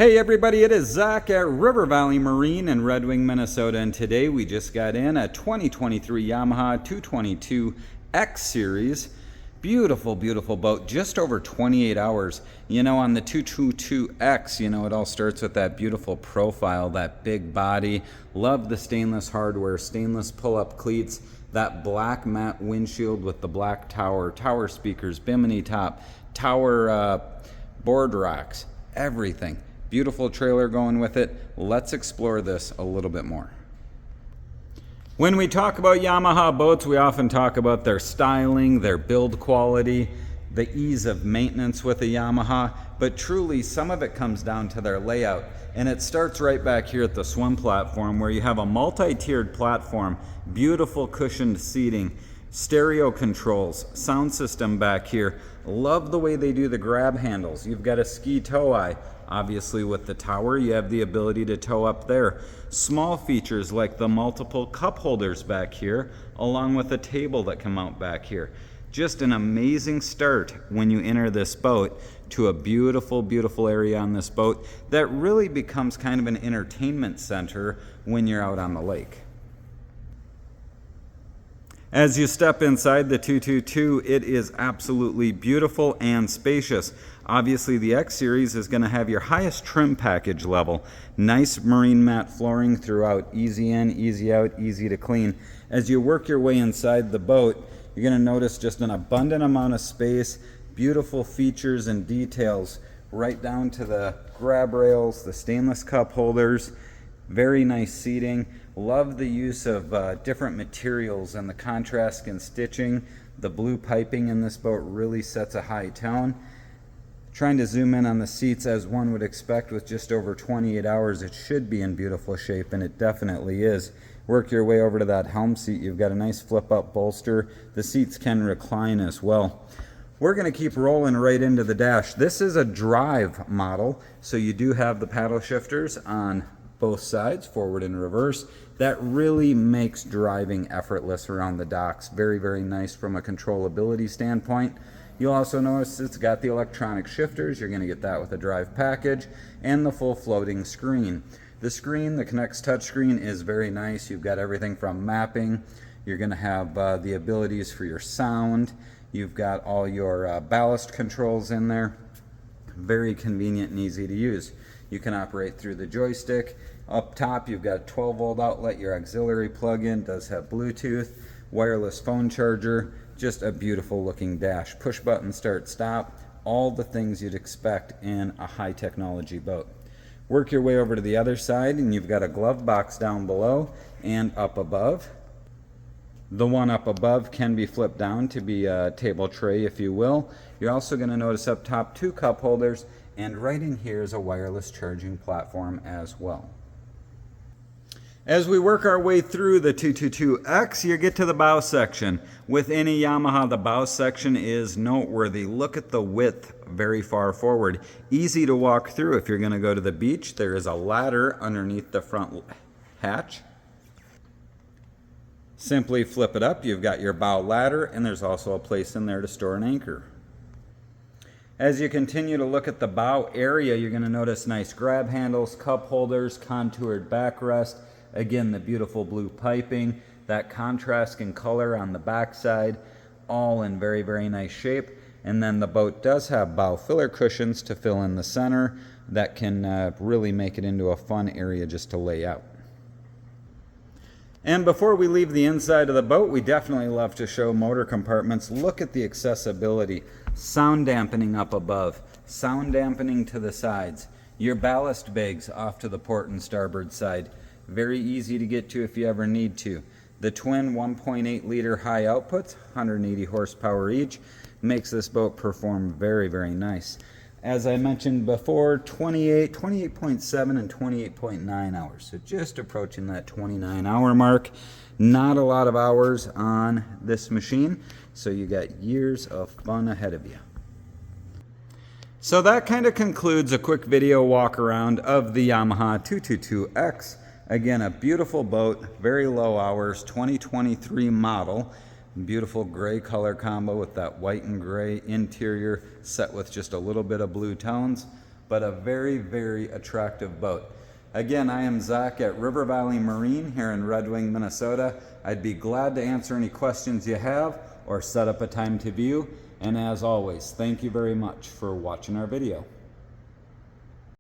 Hey everybody, it is Zach at River Valley Marine in Red Wing, Minnesota, and today we just got in a 2023 Yamaha 222X Series. Beautiful, beautiful boat, just over 28 hours. You know, on the 222X, you know, it all starts with that beautiful profile, that big body. Love the stainless hardware, stainless pull-up cleats, that black matte windshield with the black tower speakers, Bimini top, tower board racks, everything. Beautiful trailer going with it. Let's explore this a little bit more. When we talk about Yamaha boats, we often talk about their styling, their build quality, the ease of maintenance with a Yamaha, but truly some of it comes down to their layout. And it starts right back here at the swim platform where you have a multi-tiered platform, beautiful cushioned seating, stereo controls, sound system back here. Love the way they do the grab handles. You've got a ski tow eye. Obviously with the tower, you have the ability to tow up there. Small features like the multiple cup holders back here, along with a table that come out back here. Just an amazing start when you enter this boat to a beautiful, beautiful area on this boat that really becomes kind of an entertainment center when you're out on the lake. As you step inside the 222, it is absolutely beautiful and spacious. Obviously, the X Series is going to have your highest trim package level. Nice marine mat flooring throughout, easy in, easy out, easy to clean. As you work your way inside the boat, you're going to notice just an abundant amount of space, beautiful features and details, right down to the grab rails, the stainless cup holders, very nice seating. Love the use of different materials and the contrast and stitching. The blue piping in this boat really sets a high tone. Trying to zoom in on the seats, as one would expect with just over 28 hours, it should be in beautiful shape, and it definitely is. Work your way over to that helm seat. You've got a nice flip-up bolster. The seats can recline as well. We're going to keep rolling right into the dash. This is a drive model, so you do have the paddle shifters on both sides, forward and reverse. That really makes driving effortless around the docks. Very, very nice from a controllability standpoint. You'll also notice it's got the electronic shifters. You're going to get that with a drive package, and the full floating screen. The screen, the Connext touchscreen, is very nice. You've got everything from mapping. You're going to have the abilities for your sound. You've got all your ballast controls in there. Very convenient and easy to use. You can operate through the joystick. Up top, you've got a 12-volt outlet. Your auxiliary plug-in does have Bluetooth, wireless phone charger. Just a beautiful looking dash. Push button start stop. All the things you'd expect in a high technology boat. Work your way over to the other side and you've got a glove box down below and up above. The one up above can be flipped down to be a table tray, if you will. You're also going to notice up top 2 cup holders, and right in here is a wireless charging platform as well. As we work our way through the 222X, you get to the bow section. With any Yamaha, the bow section is noteworthy. Look at the width very far forward. Easy to walk through. If you're going to go to the beach, there is a ladder underneath the front hatch. Simply flip it up. You've got your bow ladder, and there's also a place in there to store an anchor. As you continue to look at the bow area, you're going to notice nice grab handles, cup holders, contoured backrest. Again, the beautiful blue piping, that contrast in color on the backside, all in very, very nice shape. And then the boat does have bow filler cushions to fill in the center that can really make it into a fun area just to lay out. And before we leave the inside of the boat, we definitely love to show motor compartments. Look at the accessibility. Sound dampening up above, sound dampening to the sides. Your ballast bags off to the port and starboard side. Very easy to get to if you ever need to. The twin 1.8 liter high outputs, 180 horsepower each, makes this boat perform very, very nice. As I mentioned before, 28.7 and 28.9 hours. So just approaching that 29-hour mark. Not a lot of hours on this machine, so you got years of fun ahead of you. So that kind of concludes a quick video walk around of the Yamaha 222X. Again, a beautiful boat, very low hours, 2023 model. Beautiful gray color combo with that white and gray interior set with just a little bit of blue tones. but a very, very attractive boat. Again, I am Zach at River Valley Marine here in Red Wing, Minnesota. I'd be glad to answer any questions you have or set up a time to view. And as always, thank you very much for watching our video.